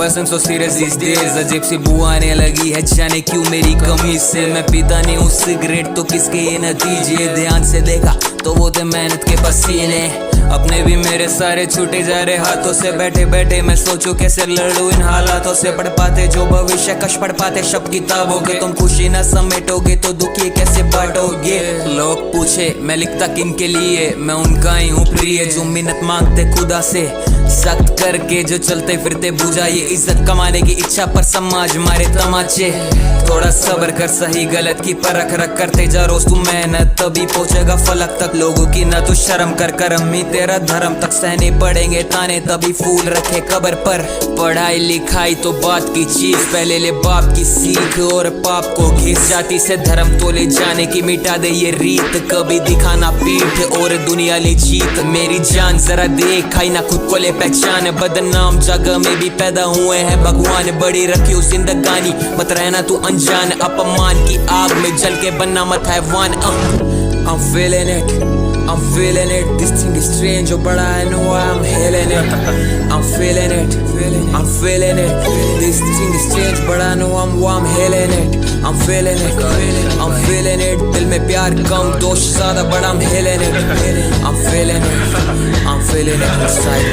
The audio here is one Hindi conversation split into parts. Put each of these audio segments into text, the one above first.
wasn't so serious these days। अजीब सी बू आने लगी है जाने क्यों मेरी कमीज से। मैं पीता नहीं हूँ सिगरेट तो किसके ये नतीजे। ध्यान से देखा तो वो थे मेहनत के पसीने। अपने भी मेरे सारे छूटे जा रहे हाथों से। बैठे बैठे मैं सोचूं कैसे लड़ूं इन हालातों से। पढ़ पाते जो भविष्य कश पढ़ पाते शब्द किताबों के। तुम खुशी ना समेटोगे तो दुखी कैसे बांटोगे। लोग पूछे मैं लिखता किन के लिए, मैं उनका ही हूँ प्रिय। जो मिन्नत मांगते खुदा से सख्त करके, जो चलते फिरते बुझा ये इज्जत कमाने की इच्छा पर समाज मारे तमाचे। थोड़ा सब्र कर सही गलत की परख रख करते जा रोज तू मेहनत तभी पहुंचेगा फलक तक। लोगों की ना तू शर्म कर करम ही तेरा धर्म तक। सहने पड़ेंगे ताने तभी फूल रखे कब्र पर। पढ़ाई लिखाई तो बात की चीज, पहले ले बाप की सीख और पाप को घिस। जाति से धर्म तो ले जाने की मिटा दे ये रीत। कभी दिखाना पीठ और दुनिया ले जीत। मेरी जान जरा देख आई ना खुद को ले पहचान। बदनाम जगह में भी पैदा हुए हैं भगवान। बड़ी रखी जिंदगानी मत रहना तू अनजान। अपमान की आग में जल के बनना मत हैवान। I'm feeling it, I'm feeling it. This thing is strange, oh but I know I'm healing it. I'm feeling it, I'm feeling it. This thing is strange, but I know I'm healing it. I'm feeling it, I'm feeling it. दिल में प्यार कम दोष ज़्यादा, but I'm healing it. I'm feeling it, I'm feeling it inside.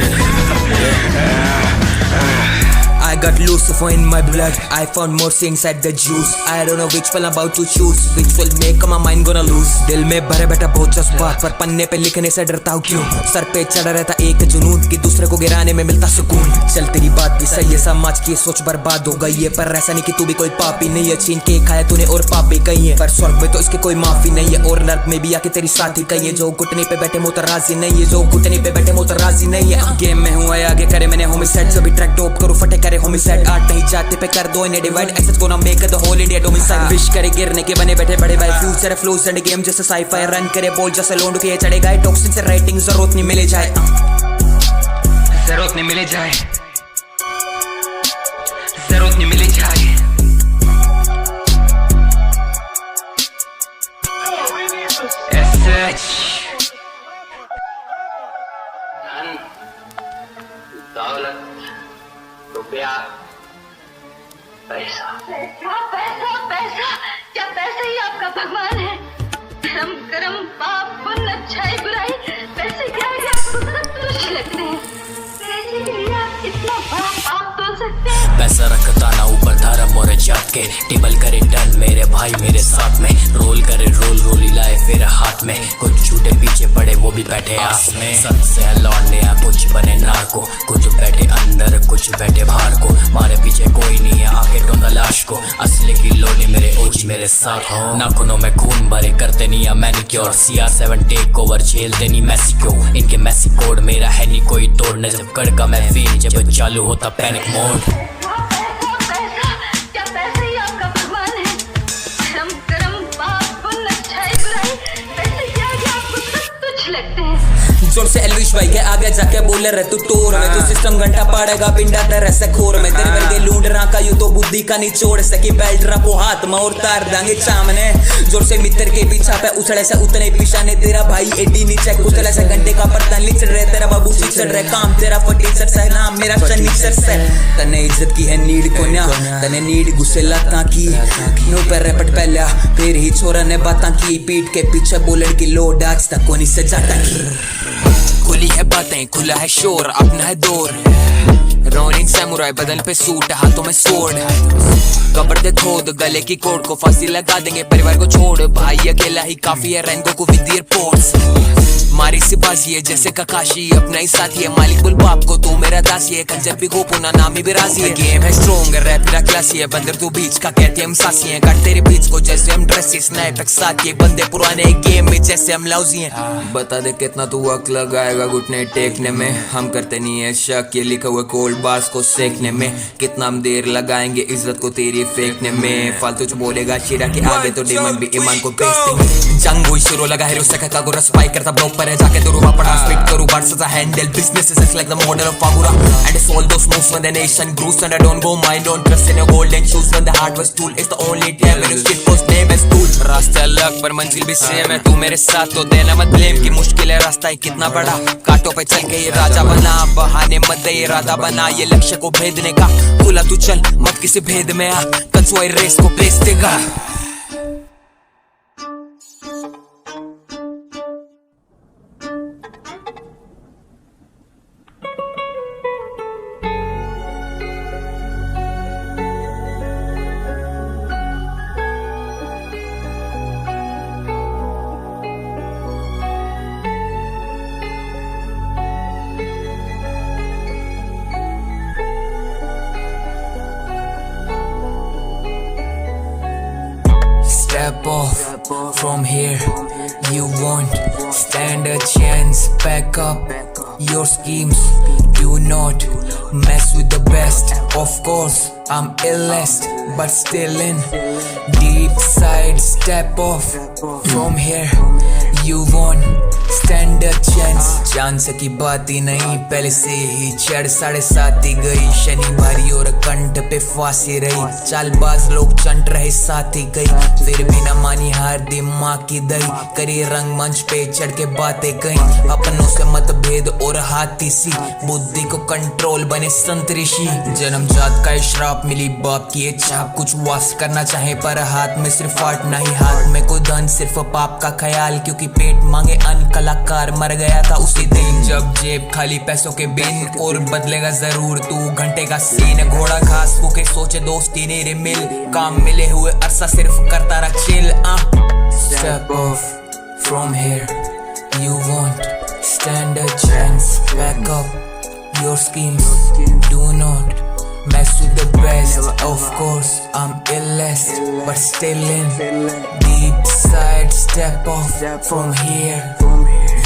I got Lucifer in my blood. I found mercy inside the juice. I don't know which one I'm about to choose. Which will make my mind gonna lose. दिल में भरे बैठा बहुत जज्बात, पर पन्ने पे लिखने से डरता हूँ क्यों। सर पे चढ़ा रहता एक जुनून कि दूसरे को गिराने में मिलता सुकून। चल तेरी बात भी सही है, समाज की सोच बर्बाद हो गई है। पर ऐसा नहीं कि तू भी कोई पापी नहीं है। छीन के खाया तूने और पाप भी कही है, पर स्वर्ग में तो इसके कोई माफी नहीं है। और नर्क में भी आके तेरी साथी कही है। जो घुटने पे बैठे मुँह राजी नहीं है, जो घुटने पे बैठे मुँह राजी नहीं है। गेम में हूँ आगे करे मैंने होमिसाइड। जो भी ट्रैक टॉप करूँ फटे करे होमिसाइड। आठ नहीं जाते पे कर दो इन्हें डिवाइड। एक्सेस को ना make the whole India domicile. Wish करे गिरने के बने बैठे बड़े भाई। फ्यूचर फ्लोज एंड गेम जैसे साईफाई। रन करे बॉल जैसे लोंड के चढ़ेगा। टॉक्सिन से राइटिंग जरूरत नहीं मिले जाए, जरूरत नहीं मिले जाए, जरूरत नहीं मिले जाए। दौलत रुपया पैसा पैसा पैसा पैसा, क्या पैसा ही आपका भगवान है? धर्म कर्म पाप पुण्य अच्छाई बुराई, पैसे क्या है आपको सब तुच्छ लगते हैं। पैसे के लिए आप इतना बड़ा पाप तोल सकते हैं। पैसा रखता ना ऊपर धर्म और जात के। टेबल करे डन मेरे भाई मेरे साथ में। रोल करे रोल लाए फिर हाथ में। कुछ झूठे पीछे पड़े वो भी बैठे आस में। सच से लौटने आ कुछ बने नाको। कुछ बैठे अंदर कुछ बैठे बाहर को। मारे पीछे कोई नहीं है आके ढूंढा लाश को। असली की लोली मेरे ओज मेरे साथ हो। नाखूनों में खून भरे करते नहीं या मैनिक्योर। CR7 टेक ओवर झेलते नहीं मैसी क्यों। इनके मैसी कोड मेरा है नहीं कोई तोड़ने। जब कड़का मैं फील जब चालू होता पैनिक मोड। जोर से एलविश भाई के आगे जाके बोले रहे तू टोर में। तू सिस्टम घंटा पड़ेगा पिंडा तेरे से खोर में। तेरे वर्गे लूंड रहा का यू तो बुद्धि का निचोड़ सकी। बेल्ट रखो हाथ में और तार दांगे सामने। जोर से मित्र के पीछा पे उछड़े से उतने पिछाने। तेरा भाई एडी नीचे कुचले से घंटे का बर्तन लिचड़ रहे। तेरा बाबू चिचड़ रहे काम तेरा फटीचर से नाम मेरा शनीचर से। तने इज्जत की है नीड को ना, तने नीड गुस्से लाता की। नो पर रपट पहला फिर ही छोरा ने बातां की। पीठ के पीछे बोलड़ की लोड आज तक कोनी से जाता की। खुली है बातें खुला है शोर अपना है दौर। रोनिंग सैमुराई बदन पे सूट हाथों में सोड। कब्र दे खोद गले की कोड को फांसी लगा देंगे परिवार को छोड़। भाई अकेला ही काफी है रैंगो को विद एयरपोर्ट्स। मारी सी बाजी है जैसे ककाशी अपना ही साथी है। मालिक बोल बाप को तू मेरा दासी है। खंजर भी को पुना नाम ही भी राजी है। गेम है स्ट्रॉन्ग रैप मेरा क्लासी है। बंदर तू बीच का कहते हम सासी हैं। काट तेरे बीच को जैसे हम ड्रेसेस नए पैक साथ ये बंदे पुराने गेम में जैसे हम लाउजी हैं। बता दे कितना तू वक्त लगाएगा घुटने टेकने में। हम करते नहीं है शक ये लिखा हुआ कोल्ड बार्स को सेकने में। कितना हम देर लगाएंगे इज्जत को तेरी फेंकने में। फालतू जो बोलेगा शिरा के आगे तो डिमन भी ईमान को बेच देंगे। जंग हुई शुरू लगा है रुसका का गुरस स्पाइक करता ब्लॉक पर है जाके तो रुवा पड़ा स्प्लिट करूं birds as a handle business is like the model of Fagura and it's all those moves when the nation grows and I don't go mind don't trust in your golden shoes when the heart was tool it's the only time when you shit post name as tool रास्ते अलग पर मंजिल भी सेम है तू मेरे साथ तो देना मत ब्लेम की मुश्किल है रास्ता है कितना बड़ा कांटों पे चल के ये राजा बना बहाने मत दे इरादा बना ये लक्ष्य को भेदने का खुला तू चल मत किसी भेद में आ कंसुआ रेस को प्लेस देगा Step off from here, you won't stand a chance. Back up your schemes, do not mess with the best. Of course, I'm illest, but still in deep side. Step off from here, you won't stand a chance. Chance की बात ही नहीं पहले से ही चढ़ 7:30 ही गई शनि भारी और कंठ पे फांसी रही चालबाज लोग चंट रहे साथ ही गई फिर भी न मानी हार दी माँ की दही करी रंग मंच पे चढ़ के बातें कहीं अपनों से मतभेद और हाथी सी बुद्धि को कंट्रोल बने संत ऋषि जन्मजात का श्राप मिली बाप की इच्छा कुछ वास करना चाहे पर हाथ में सिर्फ आठ नहीं हाथ में कोई धन सिर्फ पाप का ख्याल क्योंकि पेट मांगे अन्न कलाकार मर गया था उसी दिन जब जेब खाली पैसों के बिन और बदलेगा जरूर तू घंटे का सीन घोड़ा घास के सोचे दोस्ती ने मिल काम मिले हुए अरसा सिर्फ करता रहा chill Step off from here, you won't stand a chance. Back up your schemes, do not mess with the best. Of course, I'm illest, but still in deep side. Step off from here,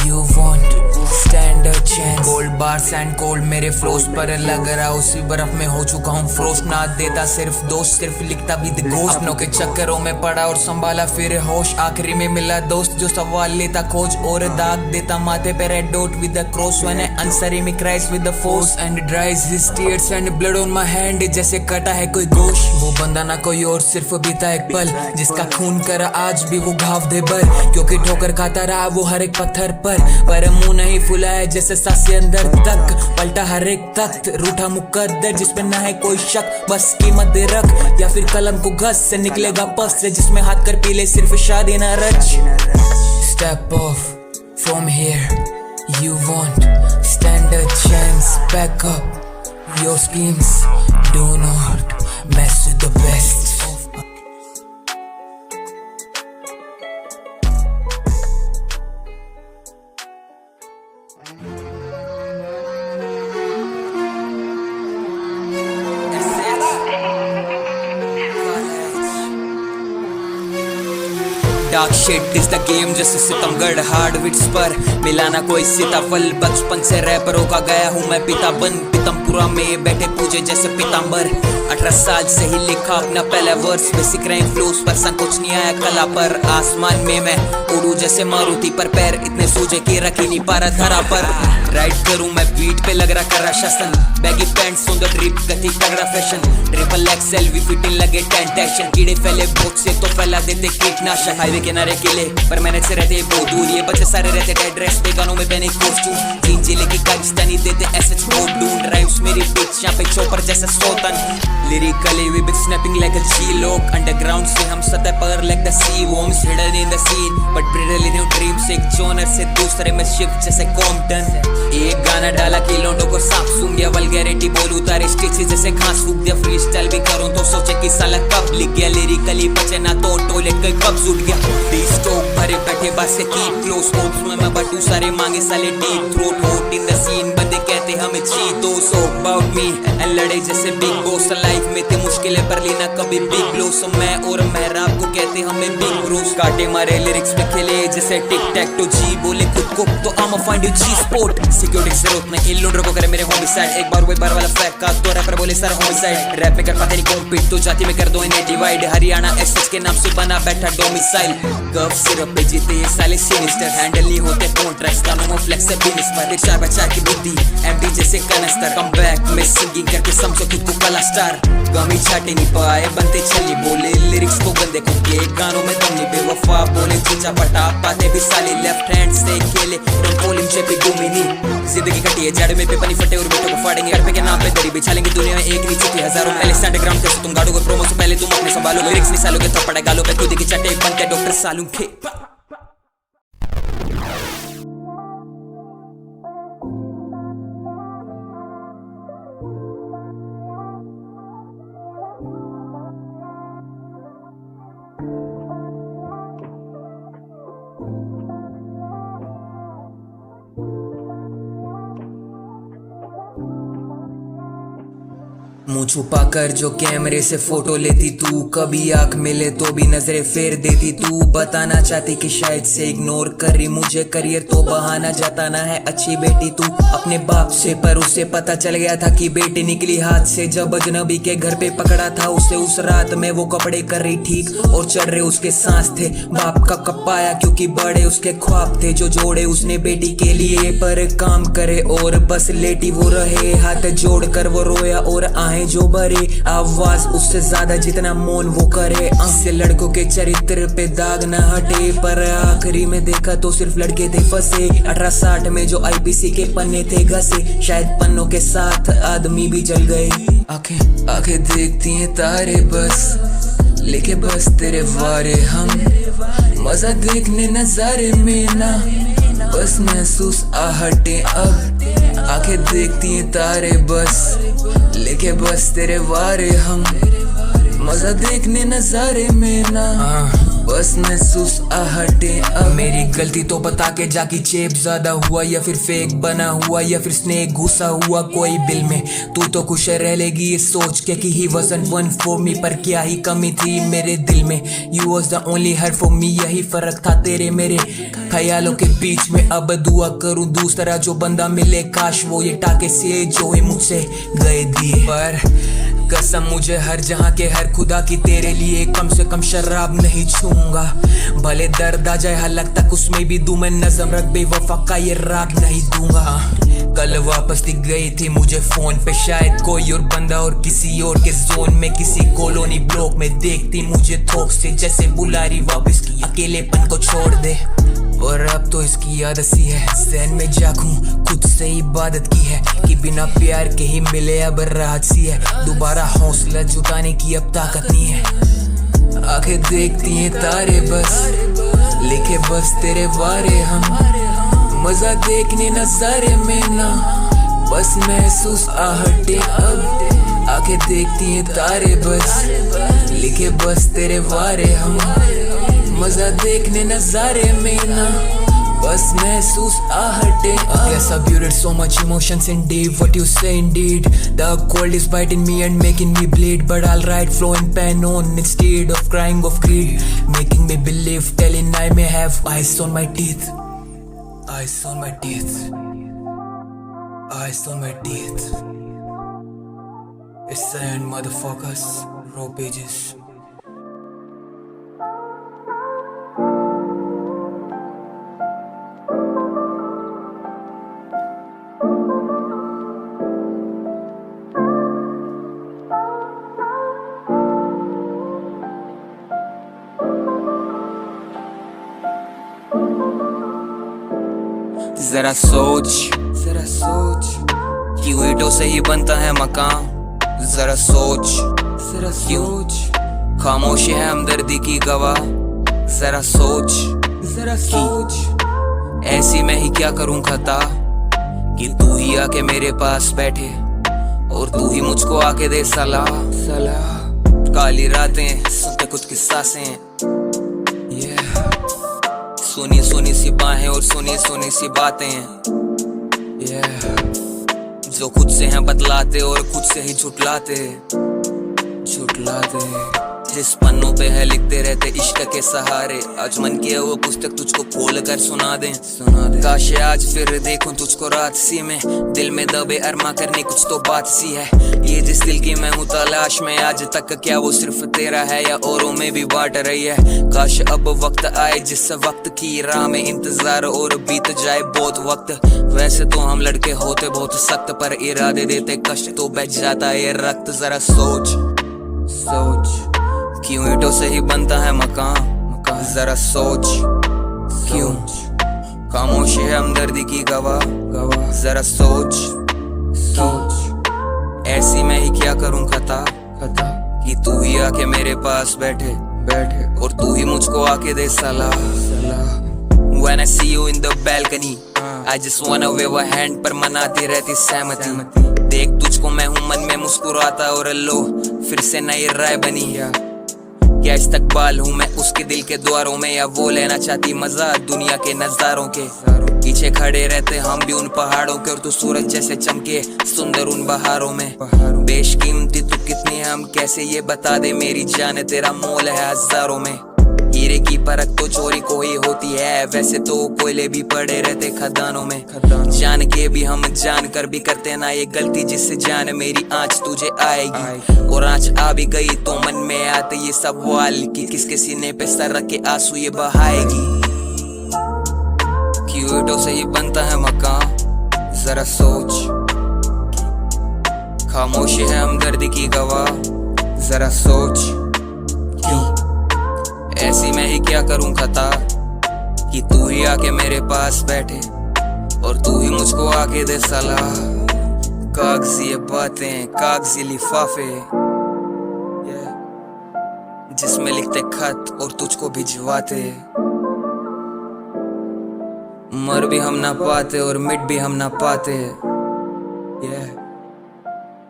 you won't stand a chance. Cold bars and cold मेरे फ्लोस पर लग रहा उसी बर्फ में हो चुका हूँ फ्रोस्ट ना देता सिर्फ दोस्त सिर्फ लिखता भी द घोस्ट अपनों के चक्करों में पड़ा और संभाला फिर होश आखिरी में मिला दोस्त जो सवाल लेता खोज और दाग देता माथे पे red dot with the cross when I answer him he cries with the force and dries his tears and blood on my hand जैसे कटा है कोई गोश वो बंदा ना कोई और सिर्फ बीता एक पल जिसका खून करा आज भी वो घाव दे भर क्योंकि ठोकर खाता रहा वो हर एक पत्थर पर मुंह नहीं फुला है जैसे सांसें अंदर तक पलटा हर एक तख्त रूठा मुकद्दर जिसमें ना है कोई शक बस कीमत दे रख या फिर कलम को घस से निकलेगा पस से जिसमें हाथ कर पीले सिर्फ शादी ना रच Step off from here you won't stand a chance back up your schemes do not mess with the best Dark shit is the game जैसे सितमगढ़ हार्डविट्स पर मिलाना कोई सीताफल बचपन से रैपरों का गया हूँ मैं पिता बन पीतमपुरा में बैठे पूजे जैसे पीताम्बर 18 साल से ही लिखा अपना पहला वर्स बेसिक रैंक फ्लोस पर संकोच नहीं आया कला पर आसमान में मैं उड़ू जैसे मारुति पर पैर इतने सूझे कि रख ही नहीं पा रहा धरा पर राइड करूँ मैं बीट पे लग रहा कर रहा शासन baggy pants on the drip गति तगड़ा फैशन ट्रिपल एक्सएल भी फिटिंग लगे टेंटेशन कीड़े फैले बहुत से तो फैला देते कीटनाशक हाईवे किनारे किले पर मैंने से रहते बहुत दूर ये बच्चे सारे रहते डेड ड्रेस पे गानों में पहने कॉस्ट्यूम तीन जिले की काकिस्तानी देते एसएच कोड ढूंढ राइम्स मेरी बिच यहाँ पे चौपर जैसा सोतन lyrically we beat snapping like a G लोग अंडरग्राउंड से हम सतह पर like the sea worms hidden in the scene but bridle in your dreams एक जोनर से दूसरे में शिफ्ट जैसे कॉम्पटन एक गाना डाला कि लोंडो को सांप सूंघ गया वल्गैरिटी बोल उतारे स्टिचेस जैसे घास फूक दिया फ्री स्टाइल भी करूं तो सोचे कि साला कब लिख गया लिरिकली बचे ना तो टॉयलेट का कब जुट गया डी स्टॉक भरे बैठे बस से कीप क्लोज होप्स में मैं बटू सारे मांगे साले deep throat hot in the scene बंदे कहते हमें चीतो सो अबाउट मी एंड लड़े जैसे बिग बॉस लाइफ में थे मुश्किलें पर लेना कभी बिग लो सो मैं और मेहराब को कहते हमें बिग ब्रूस काटे मारे लिरिक्स में खेले जैसे टिक टैक टू जी बोले खुद को तो I'm a find you G sport security से रोकने इन लोडरों को करे मेरे होमिसाइड एक बार वही बार वाला फैक का तो रैपर बोले सर होमिसाइड रैप में कर पाते नहीं कॉम्पीट तो जाति में कर दो इन्हें डिवाइड हरियाणा एसएस के नाम से बना बैठा डोमिसाइल कफ सिरप पे जीते ये साले सिनिस्टर, हैंडल नहीं होते कॉन्ट्रैक्ट्स, कानों में फ्लेक्स है बिजनेस पर, चार बचा की बुद्धि एमपी जैसे कनस्तर, कम बैक में सिंगिंग करके समझो खुद को कला स्टार, गमी छाटे नहीं पाए बनते चली बोले, लिरिक्स को गंदे खुद के गानों में दम नहीं, बेवफा बोले चीचा पटा पाते भी साले, लेफ्ट हैंड से खेले पोलिंग चेपी घूमी नहीं, जिंदगी कटी है जड़ में पे पानी फटे और बेटों को फाड़ेंगे, घर पे के नाम पे दरी बिछालेंगे, दुनिया में एक नहीं चुकी हजारों, पहले स्टैंडग्राम कैसे तुम गाड़ोगे प्रोमो से पहले तुम अपने संभालो, लिरिक्स नहीं सालोगे तो पड़े गालों पे खुद की चटे बनते डॉक्टर सालू के। मुँह छुपा कर जो कैमरे से फोटो लेती तू, कभी आंख मिले तो भी नजरें फेर देती तू, बताना चाहती कि शायद से इग्नोर कर रही मुझे, करियर तो बहाना जताना है अच्छी बेटी तू अपने बाप से, पर उसे पता चल गया था कि बेटी निकली हाथ से, जब अजनबी के घर पे पकड़ा था उसे उस रात में, वो कपड़े कर रही ठीक और चढ़ रहे उसके सांस थे, बाप का कप आया क्योंकि बड़े उसके ख्वाब थे जो जोड़े उसने बेटी के लिए, पर काम करे और बस लेटी वो रहे, हाथ जोड़ कर वो रोया और आए जो भरे, आवाज उससे ज्यादा जितना मौन वो करे, इससे लड़कों के चरित्र पे दाग न हटे, पर आखिरी में देखा तो सिर्फ लड़के थे फंसे, 1860 में जो आईपीसी के पन्ने थे घसे, शायद पन्नों के साथ आदमी भी जल गए, आंखें आंखें देखती हैं तारे बस, लेके बस तेरे वारे हम, मजा देखने नजारे में ना, बस महसूस आहटे अब, आंखें देखती हैं तारे बस, लेके बस तेरे वारे हम, मजा देखने नजारे में ना, बस महसूस आहटे अब, मेरी गलती तो बता के जाकी चेप ज्यादा हुआ या फिर फेक बना हुआ या फिर स्नेक घुसा हुआ कोई बिल में, तू तो खुश रह लेगी ये सोच के कि ही wasn't one for me, पर क्या ही कमी थी मेरे दिल में, you was the only her for me, यही फर्क था तेरे मेरे ख्यालों के बीच में, अब दुआ करूं दूसरा जो बंदा मिले, काश वो ये टाके से जो ही मुझसे गए दिए, पर कसम मुझे हर जहां के हर खुदा की तेरे लिए कम से कम शराब नहीं छूंगा, भले दर्द आ जाए हालत तक उसमें भी दूं मैं नज़म, रख बेवफा का ये राग नहीं दूंगा, कल वापस दिख गई थी मुझे फोन पे शायद कोई और बंदा और किसी और के जोन में, किसी कॉलोनी ब्लॉक में देखती मुझे थोक से जैसे बुला रही वापस की अकेलेपन को छोड़ दे, और अब तो इसकी आदत सी है ज़हन में जागूं खुद से इबादत की है कि बिना प्यार के ही मिले अब राहत सी है, दोबारा हौसला जुटाने की अब ताकत नहीं है, आंखें देखती हैं तारे बस, लिखे बस तेरे वारे हम, मजा देखने नजारे में ना, बस महसूस आहटे अब, आंखें देखती हैं तारे बस, लिखे बस तेरे वारे हम, मजा देखने नजारे में ना, बस महसूस आहटे अब, Guess I buried so much emotions in deep, what you say indeed, the cold is biting me and making me bleed, but I'll write flowing pen on instead of crying of greed, making me believe, telling I may have ice on my teeth, ice on my teeth, ice on my teeth, it's the end motherfuckers, raw pages. जरा सोच कि ईंटों से ही बनता है मकान, जरा सोच क्यों खामोशी है हमदर्दी की गवाह, जरा सोच ऐसी मैं ही क्या करूं खता कि तू ही आके मेरे पास बैठे और तू ही मुझको आके दे सलाह, काली रातें सुनते कुछ की सांसें, सुनी सुनी सी बाहें और सुनी सुनी सी बातें, जो खुद से हैं बतलाते और खुद से ही झुटलाते, जिस पन्नों पे है लिखते रहते इश्क के सहारे, आज मन किया वो पुस्तक तुझको खोल कर सुना दे। काश आज फिर देखूं तुझको रात सी में, दिल में दबे अरमा करने कुछ तो बात सी है। ये जिस दिल की मैं हूँ तलाश में, आज तक क्या वो सिर्फ तेरा है या औरों में भी बांट रही है। काश अब वक्त आए जिस वक्त की राह में इंतजार और बीत जाए बहुत वक्त। वैसे तो हम लड़के होते बहुत सख्त, पर इरादे देते कष्ट तो बच जाता है ये रक्त। जरा सोच क्यों ईंटों से ही बनता है मकान। जरा सोच क्यों खामोशी है हमदर्दी की गवाह। जरा सोच ऐसी मैं ही क्या करूं खता कि तू ही आके मेरे पास बैठे और तू ही मुझको आके दे सलाह। When I see you in the balcony, I just wanna wave a hand, पर मनाती रहती सहमति। देख तुझको मैं हूँ मन में मुस्कुराता और लो फिर से नई राय बनी। क्या इस्तकबाल हूँ मैं उसके दिल के द्वारों में, या वो लेना चाहती मजा दुनिया के नजारों के। पीछे खड़े रहते हम भी उन पहाड़ों के, और तू सूरज जैसे चमके सुंदर उन बहारों में। बेशकीमती तू कितनी है हम कैसे ये बता दे मेरी जान, तेरा मोल है हजारों में। हीरे की परख तो चोरी को ही होती है, वैसे तो कोयले भी पड़े रहते खदानों में। जान के भी हम जान कर भी करते ना ये गलती, जिससे जान मेरी आँच तुझे आएगी। और आँच आ भी गई तो मन में आते ये सवाल कि किसके सीने पे सर रख के आंसू ये बहाएगी। क्यों ईंटों से ही बनता है मकान। जरा सोच खामोशी है हमदर्दी की गवाह। जरा सोच क्यों ऐसी मैं ही क्या करूं खता कि तू ही आके मेरे पास बैठे और तू ही मुझको आके दे सलाह। कागजी ये बातें कागजी लिफाफे जिसमें लिखते खत और तुझको भिजवाते। मर भी हम ना पाते और मिट भी हम ना पाते,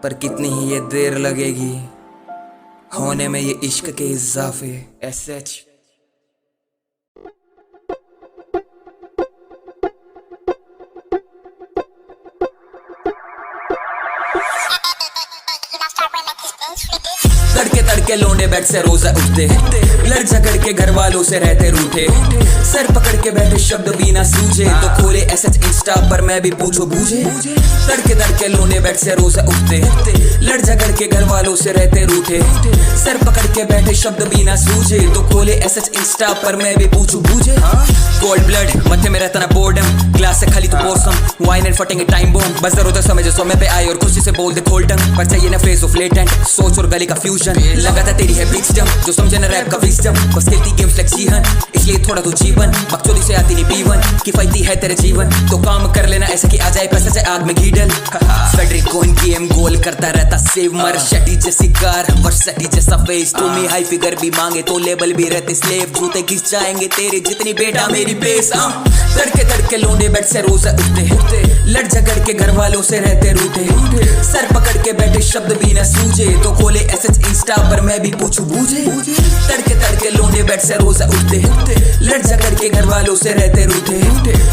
पर कितनी ही ये देर लगेगी होने में ये इश्क के इजाफे। SH तड़के तड़के लोंडे बेड से रोजा उठते, लड़ झगड़ के घर वालों से रहते रूठे। सर पकड़ के बैठे शब्द भी ना सूझे, तो खोले SH इंस्टा पर मैं भी पूछो बूझे। तड़के तड़के लोंडे बेड से रोजा उठते, लड़ झगड़ के घर वालों से रहते रूठे। सर पकड़ के बैठे शब्द भी ना सूझे, तो खोले SH इंस्टा पर मैं भी पूछो बूझे। कोल्ड ब्लड मत्थे में रहता ना बोर्डम, ग्लास से खाली तो मौसम वाइन एंड फटेंगे टाइम बॉम्ब। बस जरूरत समझे समय पे आए और खुशी से बोल दे खोल टंग, पर चाहिए ना फेस ऑफ लेटेंट सोच और गली का फ्यूजन। लगा था तेरी है विजडम जो समझे ना रैप का विजडम, बस खेलती गेम्स लाइक जीहन इसलिए थोड़ा तो जीवन। बकचोदी से आती नहीं पीवन, किफायती है तेरे जीवन तो काम कर लेना ऐसे कि आ जाए पैसा चाहे आग में घी डल। फेडरिक कोइन गेम गोल करता रहता सेव, मर शटी जैसी कार वर्सटी जैसा फेस। तुम्हें हाई फिगर भी मांगे तो लेबल भी रहते स्लेव, जूते घिस जाएंगे तेरे जितनी बेटा मेरी बेस। तड़के तड़के लोंडे बेड से रोजा उठते, लड़ झगड़ के घर वालों से रहते रूठे। सर पकड़ के बैठे शब्द भी न सूझे, तो खोले SH इंस्टा पर मैं भी पूछू बूझे। तड़के तड़के लोंडे बेड से रोजा उठते, लड़ झगड़ के घर वालों से रहते रूठे।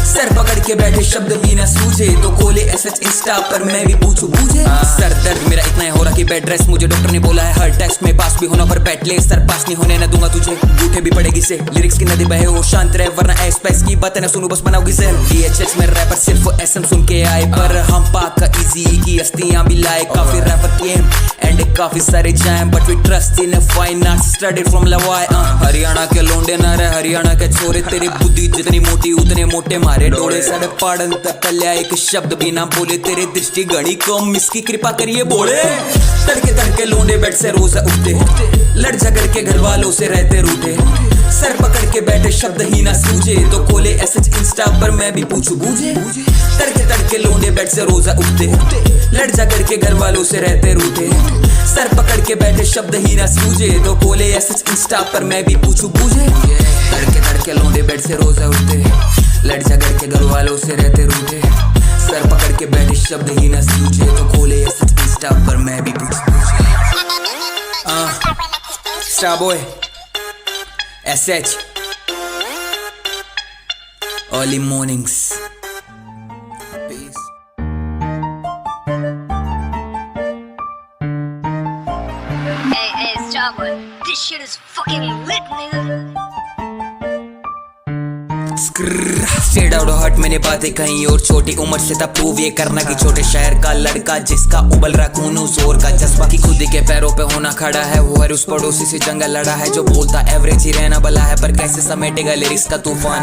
सर पकड़ के बैठे शब्द भी न सूझे, तो खोले SH इंस्टा पर मैं भी पूछू बूझे। सर दर्द मेरा इतना है हो रहा कि बेड रेस्ट, मुझे डॉक्टर ने बोला है हर टेस्ट में पास भी होना पर बैठ ले। सर पास नहीं होने न दूंगा तुझे, बूठे भी पड़ेगी से लिरिक्स की नदी बहे हो शांत रहे, वरना एस्पेस की बातें न सुनू बस बनाओगी सेल। DHH में रैपर सिर्फ एसएम सुन के आए, पर हम पाक का इजी की हस्तियां भी लाए। काफी रैपर केम एंड काफी सारे jam, but we trust in fine arts studied from लवाई। हरियाणा के लोंडे ना रहे हरियाणा के छोरे, तेरी बुद्धि जितनी मोटी उतने मोटे मारे डोले। साढ़े पाड़न तक कल्या एक शब्द भी ना बोले, तेरी दृष्टि गणी कम इसकी कृपा करिए बोले। तड़के तड़के लोंडे बेड से रोजा उठते, लड़ झगड़ के घर वालों से रहते रूठे। सर पकड़ के बैठे शब्द ही ना सूझे, तो खोले SH इंस्टा पर मैं भी पूछू बूझे। तड़के तड़के लोंडे बेड से रोजा उठते, लड़ झगड़ के घर वालों से रहते रूठे। सर पकड़ के बैठे शब्द ही ना सूझे, तो खोले SH इंस्टा पर मैं भी पूछू बूझे। तड़के तड़के लोंडे बेड से रोजा उठते, लड़ झगड़ के घर वालों से रहते रूठे। सर पकड़ के बैठे शब्द ही ना सूझे, तो खोले SH इंस्टा पर मैं भी पूछू बूझे। Starboy SH early mornings. Peace. Hey, Starboy. This shit is fucking lit, nigga. Straight out हट मैंने बातें कहीं और छोटी उम्र से था प्रूव ये करना कि छोटे शहर का लड़का जिसका उबल रहा खून जोर का जज्बा की खुद के पैरों पे होना खड़ा है वो हर उस पड़ोसी से जंग लड़ा है जो बोलता एवरेज ही रहना भला है पर कैसे समेटेगा लिरिक्स का तूफान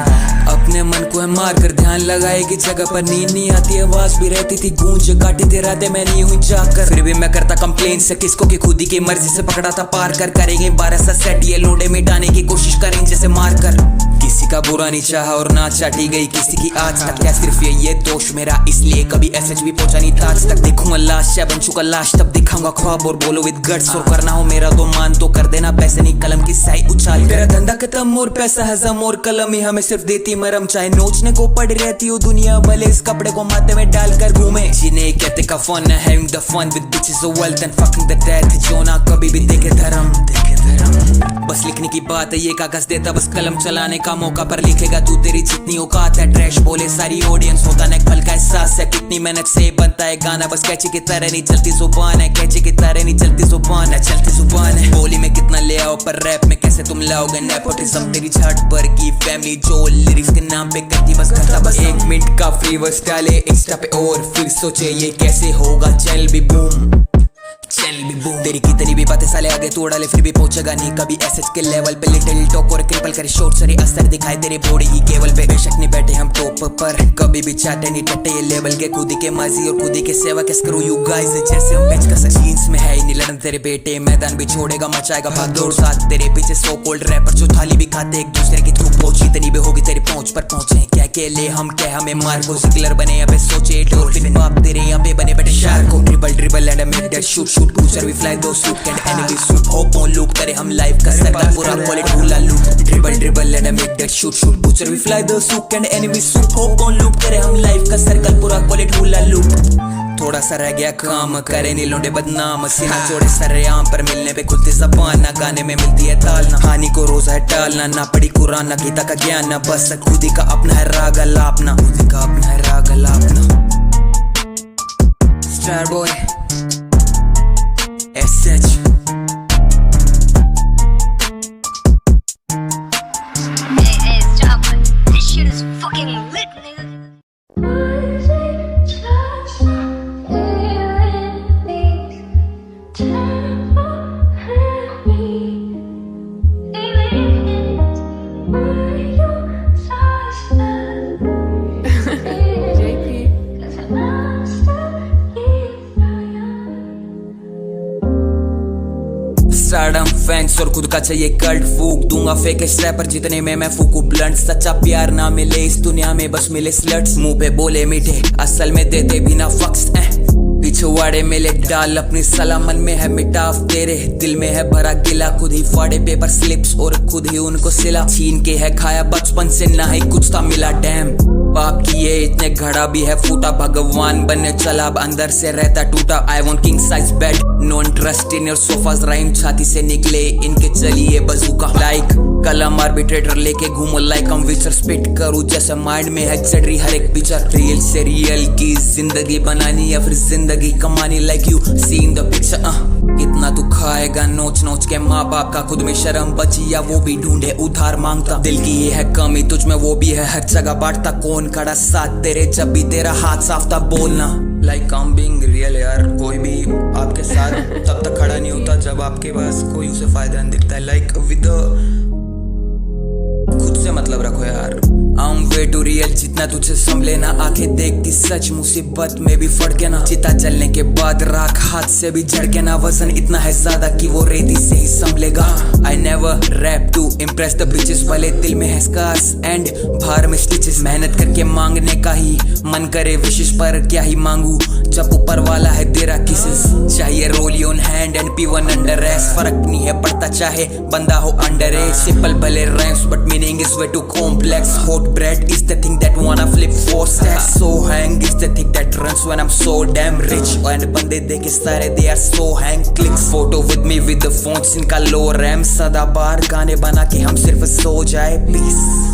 अपने मन को है मार कर ध्यान लगाए कि जगह पर नींद नहीं आती आवाज भी रहती थी गूंज काटी थे रातें मैं नहीं हुई जाकर फिर भी मैं करता कंप्लेन से किसको की खुद की मर्जी से पकड़ा था पार कर करेंगे 12 सा सेट ये लोडे मिटाने की कोशिश करें जैसे मार कर किसी का बुरा नहीं चाहा और ना चाटी गई किसी की आज तक क्या सिर्फ ये दोष मेरा इसलिए कभी एसएच भी पहुंचा नहीं था आज तक देखूंगा लाश या बन चुका लाश तब दिखाऊंगा ख्वाब और बोलो विद गट्स और करना हो मेरा तो मान तो कर देना पैसे नहीं कलम की साई उछाल तेरा धंधा खत्म और पैसा हजम और कलम ही हमें सिर्फ देती मरम चाहे नोचने को पड़ रहती हो दुनिया भले इस कपड़े को माथे में डालकर घूमे जिन्हें कहते का फन है having the fun with bitches of wealth and fucking the death जो ना कभी भी देखे धर्म बस लिखने की बात है ये कागज देता बस कलम चलाने का मौका पर लिखेगा तू तेरी जितनी औकात है ट्रैश बोले सारी ऑडियंस होता न पल का एहसास है कितनी मेहनत से बनता है गाना बस कैची की तरह नहीं चलती जुबान है कैची की तरह नहीं चलती जुबान है चलती जुबान है बोली में कितना ले आओ पर रैप में कैसे तुम लाओगे नेपोटिज्म तेरी छठ पर की फैमिली जो लिरिक्स के नाम पे करती बस करता बस 1 मिनट का फ्री वर्स डाले इंस्टा पे और फिर सोचे ये कैसे होगा चैनल भी बूम तेरी कितनी भी बातें साले आगे तोड़ डाले फिर भी पहुंचेगा नहीं कभी एसएच के लेवल पे लिटिल टॉक और क्रिपल करे शॉर्ट सरे असर दिखाए तेरे बॉडी ही केवल पे बेशक नहीं बैठे हम टॉप पर कभी भी चाटे नहीं टट्टे ये लेवल के खुद के माजी और खुद के सेवा के स्क्रू यू गाइस जैसे हम बेच का जीन्स में है नहीं लड़न तेरे बेटे मैदान भी छोड़ेगा मचाएगा भाग दौड़ साथ तेरे पीछे सो कोल्ड रैपर जो थाली भी खाते एक दूसरे की धूप पहुंची इतनी भी होगी तेरी पहुंच पर पहुंचे क्या के ले हम क्या हमें मार को सिकलर बने अबे सोचे डॉल्फिन बाप तेरे यहाँ पे बने बैठे शार्क को dribble and make that shoot butcher we fly though suit can enemy suit hop on loop करे हम लाइव का सर्कल पूरा quality hula loop dribble and make that shoot butcher we fly though suit can enemy suit hop on loop करे हम लाइव का सर्कल पूरा क्वालिटी हुला लूप थोड़ा सा रह गया काम करे नी लोंडे बदनाम सीना जोड़े सरेआम पर मिलने पे खुलती ज़बान ना गाने में मिलती है ताल ना हानि को रोज है टालना ना पढ़ी कुरान ना गीता का ज्ञान ना बस खुद ही का अपना है राग लापना खुद ही का अपना है राग लापना star boy SH This shit is fucking lit, nigga. Stardom fans और खुद का चाहिए कल्ट फूक दूंगा फेक रैपर जितने में मैं फूकू ब्लंट सच्चा प्यार ना मिले इस दुनिया में बस मिले स्लट्स मुंह पे बोले मीठे असल में देते बिना फक्स पिछवाड़े मिले डाल अपनी सलाह मन में है मिटाव तेरे दिल में है भरा गिला खुद ही फाड़े पेपर स्लिप्स और खुद ही उनको सिला छीन के है खाया बचपन से ना ही कुछ था मिला डैम बाप की ये इतने घड़ा भी है फूटा भगवान बनने चला अब अंदर से रहता टूटा I want king size bed no interest in your sofas rhyme छाती से निकले इनके चलिए बजूका लाइक कलम आर्बिट्रेटर लेके घूमो लाइक हम विचर स्पिट करूं जैसे माइंड में है चढ़ी हर एक पिक्चर रियल से रियल की जिंदगी बनानी या फिर जिंदगी कमानी like you seeing the picture कितना तू खाएगा नोच नोच के माँ बाप का खुद में शर्म बची या वो भी ढूंढे उधार मांगता दिल की ये है कमी तुझ में वो भी है हर जगह बांटता कौन खड़ा साथ तेरे जब भी तेरा हाथ साफ था बोलना लाइक I'm being real यार कोई भी आपके साथ तब तक खड़ा नहीं होता जब आपके पास कोई उसे फायदा नहीं दिखता है लाइक विद खुद से मतलब रखो यार I'm way too real जितना तुझे संभले ना आंखें देखती सच मुसीबत में भी फड़के ना चिता जलने के बाद राख हाथ से भी झड़के ना वजन इतना है ज्यादा कि वो रेती से ही संभलेगा I never rap to impress the bitches वाले दिल में है scars and बाहर में stitches मेहनत करके मांगने का ही मन करे विशेष पर क्या ही मांगू जब ऊपर वाला है तेरा किसेस चाहिए rollie on hand and P1 under S फर्क नहीं है पड़ता चाहे बंदा हो अंडर एज सिंपल भले rhymes but meaning is way too complex hot bread is the thing that wanna flip 4 stacks so hang is the thing that runs when I'm so damn rich and बंदे देखे सारे they are so hang clicks photo with me with the phones इनका low RAM सदा बार गाने बना के हम सिर्फ सो जाए peace